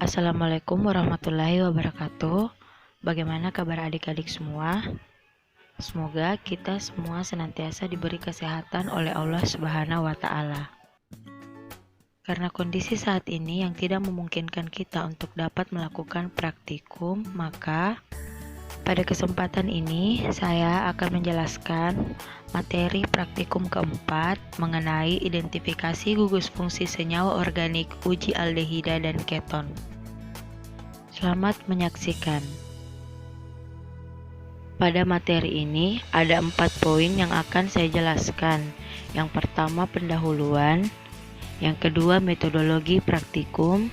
Assalamualaikum warahmatullahi wabarakatuh. Bagaimana kabar adik-adik semua? Semoga kita semua senantiasa diberi kesehatan oleh Allah Subhanahu wa Ta'ala. Karena kondisi saat ini yang tidak memungkinkan kita untuk dapat melakukan praktikum, maka pada kesempatan ini saya akan menjelaskan materi praktikum keempat mengenai identifikasi gugus fungsi senyawa organik uji aldehida dan keton. Selamat menyaksikan. Pada materi ini ada 4 poin yang akan saya jelaskan. Yang pertama pendahuluan, yang kedua metodologi praktikum,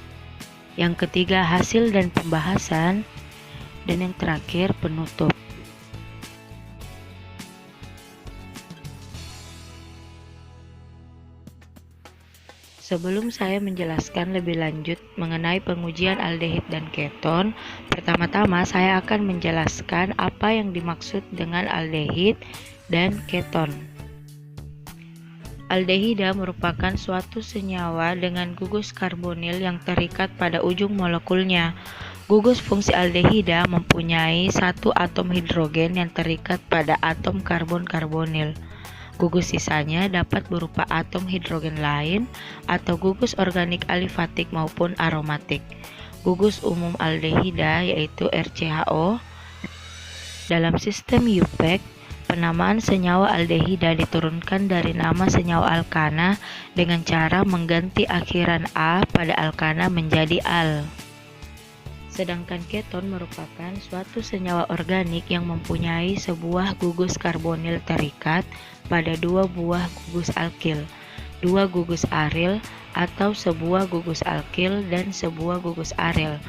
yang ketiga hasil dan pembahasan, dan yang terakhir penutup. Sebelum saya menjelaskan lebih lanjut mengenai pengujian aldehid dan keton, pertama-tama saya akan menjelaskan apa yang dimaksud dengan aldehid dan keton. Aldehida merupakan suatu senyawa dengan gugus karbonil yang terikat pada ujung molekulnya. Gugus fungsi aldehida mempunyai satu atom hidrogen yang terikat pada atom karbon karbonil. Gugus sisanya dapat berupa atom hidrogen lain atau gugus organik alifatik maupun aromatik. Gugus umum aldehida yaitu RCHO. Dalam sistem UPEC, penamaan senyawa aldehida diturunkan dari nama senyawa alkana dengan cara mengganti akhiran A pada alkana menjadi al. Sedangkan keton merupakan suatu senyawa organik yang mempunyai sebuah gugus karbonil terikat pada dua buah gugus alkil, dua gugus aril atau sebuah gugus alkil dan sebuah gugus aril.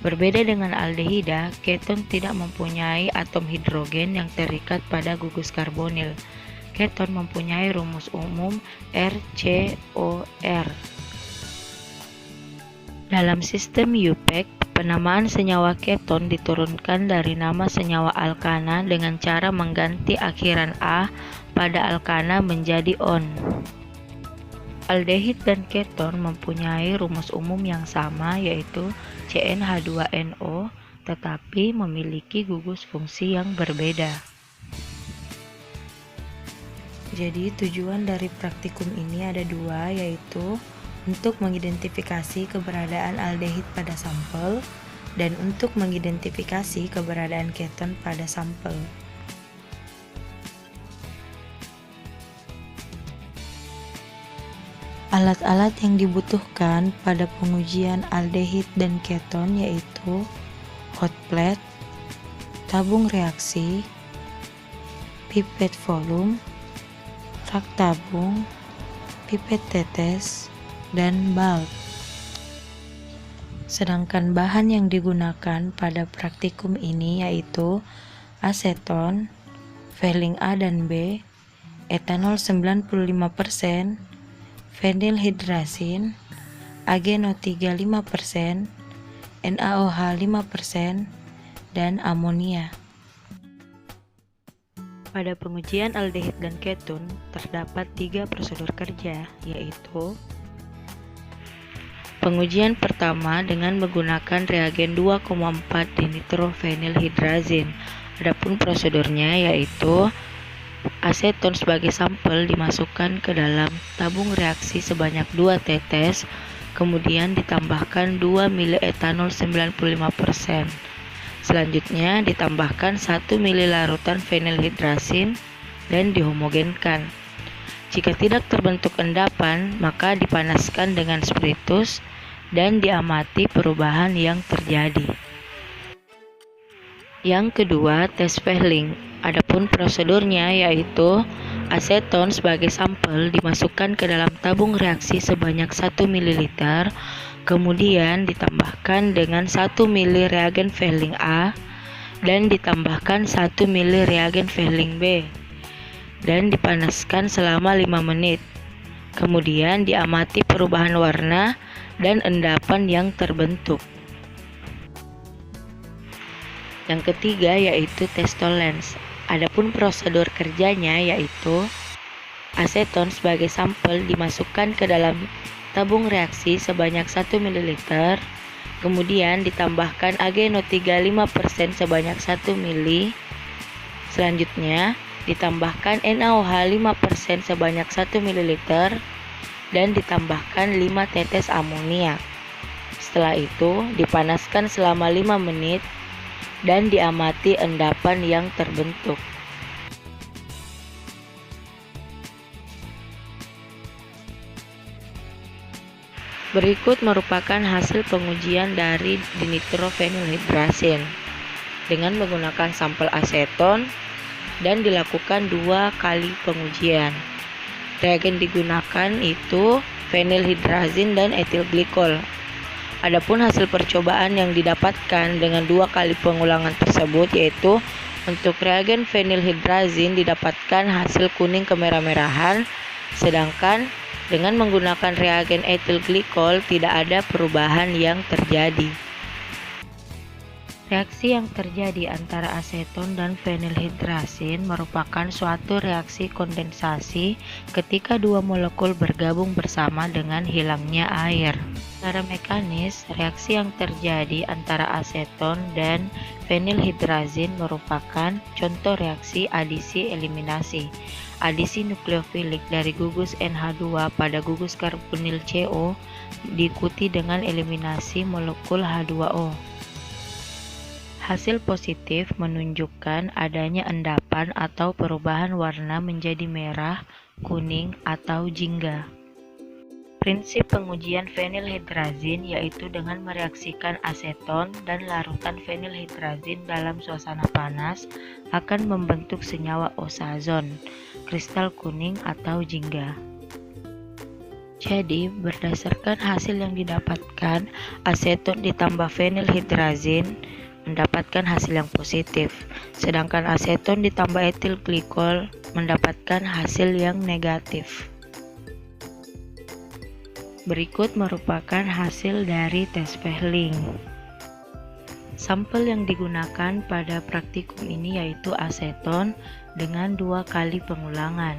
Berbeda dengan aldehida, keton tidak mempunyai atom hidrogen yang terikat pada gugus karbonil. Keton mempunyai rumus umum RCOR. Dalam sistem UPEC, penamaan senyawa keton diturunkan dari nama senyawa alkana dengan cara mengganti akhiran A pada alkana menjadi on. Aldehid dan keton mempunyai rumus umum yang sama yaitu CnH2nO tetapi memiliki gugus fungsi yang berbeda. Jadi tujuan dari praktikum ini ada dua, yaitu untuk mengidentifikasi keberadaan aldehid pada sampel dan untuk mengidentifikasi keberadaan keton pada sampel. Alat-alat yang dibutuhkan pada pengujian aldehid dan keton yaitu hot plate, tabung reaksi, pipet volume, rak tabung, pipet tetes, dan bulb. Sedangkan bahan yang digunakan pada praktikum ini yaitu aseton, Vehling A dan B, etanol 95%, fenilhydrazin, AgNO3 5%, NaOH 5%, dan amonia. Pada pengujian aldehid dan keton terdapat 3 prosedur kerja, yaitu pengujian pertama dengan menggunakan reagen 2,4 dinitrofenilhydrazin. Adapun prosedurnya yaitu aseton sebagai sampel dimasukkan ke dalam tabung reaksi sebanyak 2 tetes, kemudian ditambahkan 2 ml etanol 95%. Selanjutnya ditambahkan 1 ml larutan fenilhydrazin dan dihomogenkan. Jika tidak terbentuk endapan, maka dipanaskan dengan spiritus dan diamati perubahan yang terjadi. Yang kedua, tes Vehling. Adapun prosedurnya yaitu aseton sebagai sampel dimasukkan ke dalam tabung reaksi sebanyak 1 ml, kemudian ditambahkan dengan 1 ml reagen Vehling A dan ditambahkan 1 ml reagen Vehling B dan dipanaskan selama 5 menit. Kemudian diamati perubahan warna dan endapan yang terbentuk. Yang ketiga yaitu testolens. Adapun prosedur kerjanya yaitu aseton sebagai sampel dimasukkan ke dalam tabung reaksi sebanyak 1 ml, Kemudian ditambahkan Ag-NO3 5% sebanyak 1 mili. Selanjutnya ditambahkan NaOH 5% sebanyak 1 ml dan ditambahkan 5 tetes amoniak. Setelah itu dipanaskan selama 5 menit dan diamati endapan yang terbentuk. Berikut merupakan hasil pengujian dari dinitrofenilhidrazin dengan menggunakan sampel aseton dan dilakukan 2 kali pengujian. Reagen digunakan itu fenilhidrazin dan etil glikol. Adapun hasil percobaan yang didapatkan dengan 2 kali pengulangan tersebut yaitu untuk reagen fenilhidrazin didapatkan hasil kuning kemerah-merahan, sedangkan dengan menggunakan reagen etil glikol tidak ada perubahan yang terjadi. Reaksi yang terjadi antara aseton dan fenilhidrazin merupakan suatu reaksi kondensasi ketika 2 molekul bergabung bersama dengan hilangnya air. Secara mekanis, reaksi yang terjadi antara aseton dan fenilhidrazin merupakan contoh reaksi adisi eliminasi. Adisi nukleofilik dari gugus NH2 pada gugus karbonil CO diikuti dengan eliminasi molekul H2O. Hasil positif menunjukkan adanya endapan atau perubahan warna menjadi merah, kuning, atau jingga. Prinsip pengujian fenilhidrazin yaitu dengan mereaksikan aseton dan larutan fenilhidrazin dalam suasana panas akan membentuk senyawa osazon, kristal kuning atau jingga. Jadi, berdasarkan hasil yang didapatkan, aseton ditambah fenilhidrazin mendapatkan hasil yang positif, sedangkan aseton ditambah etil glikol mendapatkan hasil yang negatif. Berikut merupakan hasil dari tes Fehling. Sampel yang digunakan pada praktikum ini yaitu aseton dengan 2 kali pengulangan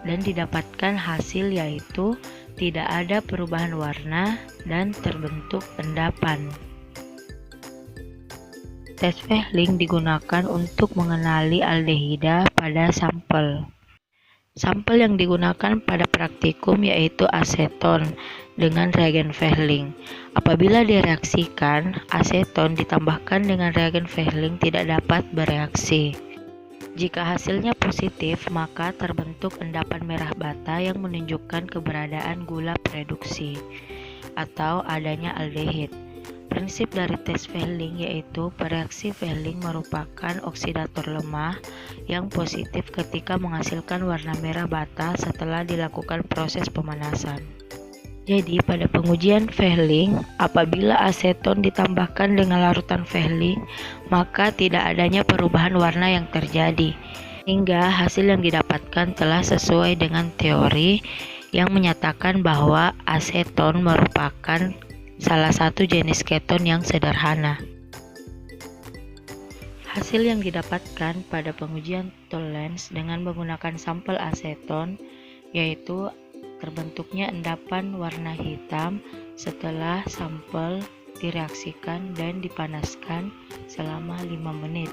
dan didapatkan hasil yaitu tidak ada perubahan warna dan terbentuk endapan. Tes Fehling digunakan untuk mengenali aldehida pada sampel. Sampel yang digunakan pada praktikum yaitu aseton dengan reagen Fehling. Apabila direaksikan, aseton ditambahkan dengan reagen Fehling tidak dapat bereaksi. Jika hasilnya positif, maka terbentuk endapan merah bata yang menunjukkan keberadaan gula reduksi atau adanya aldehid. Prinsip dari tes Fehling yaitu bereaksi Fehling merupakan oksidator lemah yang positif ketika menghasilkan warna merah bata setelah dilakukan proses pemanasan. Jadi pada pengujian Fehling, apabila aseton ditambahkan dengan larutan Fehling, maka tidak adanya perubahan warna yang terjadi, hingga hasil yang didapatkan telah sesuai dengan teori yang menyatakan bahwa aseton merupakan salah satu jenis keton yang sederhana. Hasil yang didapatkan pada pengujian Tollens dengan menggunakan sampel aseton yaitu terbentuknya endapan warna hitam setelah sampel direaksikan dan dipanaskan selama 5 menit.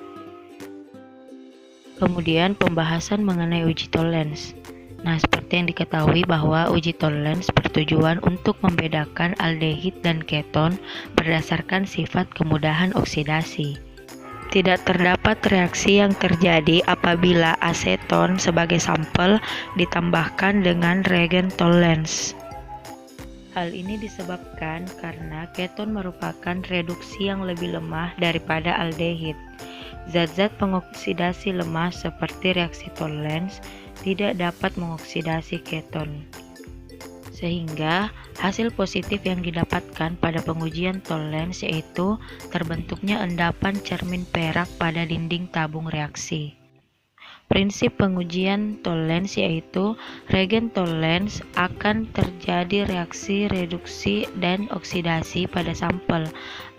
Kemudian pembahasan mengenai uji Tollens. Nah, seperti yang diketahui bahwa uji Tollens bertujuan untuk membedakan aldehid dan keton berdasarkan sifat kemudahan oksidasi. Tidak terdapat reaksi yang terjadi apabila aseton sebagai sampel ditambahkan dengan reagen Tollens. Hal ini disebabkan karena keton merupakan reduksi yang lebih lemah daripada aldehid. Zat-zat pengoksidasi lemah seperti reaksi Tollens tidak dapat mengoksidasi keton. Sehingga hasil positif yang didapatkan pada pengujian Tollens yaitu terbentuknya endapan cermin perak pada dinding tabung reaksi. Prinsip pengujian Tollens yaitu reagen Tollens akan terjadi reaksi reduksi dan oksidasi pada sampel.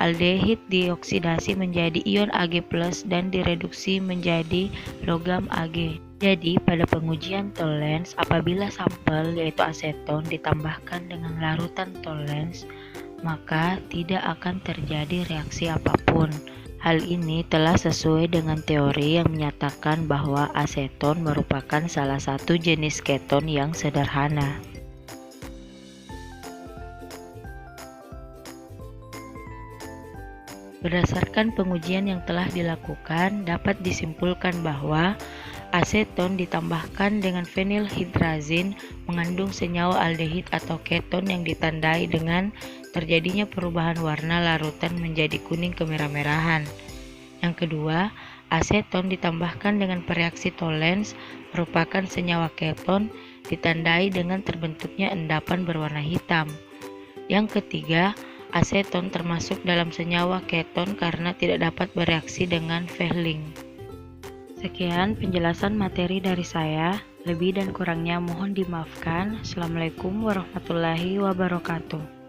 Aldehid dioksidasi menjadi ion Ag+ dan direduksi menjadi logam Ag. Jadi pada pengujian Tollens apabila sampel yaitu aseton ditambahkan dengan larutan Tollens, maka tidak akan terjadi reaksi apapun. Hal ini telah sesuai dengan teori yang menyatakan bahwa aseton merupakan salah satu jenis keton yang sederhana. Berdasarkan pengujian yang telah dilakukan, dapat disimpulkan bahwa aseton ditambahkan dengan fenilhidrazin mengandung senyawa aldehid atau keton yang ditandai dengan terjadinya perubahan warna larutan menjadi kuning kemerah-merahan. Yang kedua, aseton ditambahkan dengan pereaksi Tollens merupakan senyawa keton ditandai dengan terbentuknya endapan berwarna hitam. Yang ketiga, aseton termasuk dalam senyawa keton karena tidak dapat bereaksi dengan Fehling. Sekian penjelasan materi dari saya. Lebih dan kurangnya mohon dimaafkan. Assalamualaikum warahmatullahi wabarakatuh.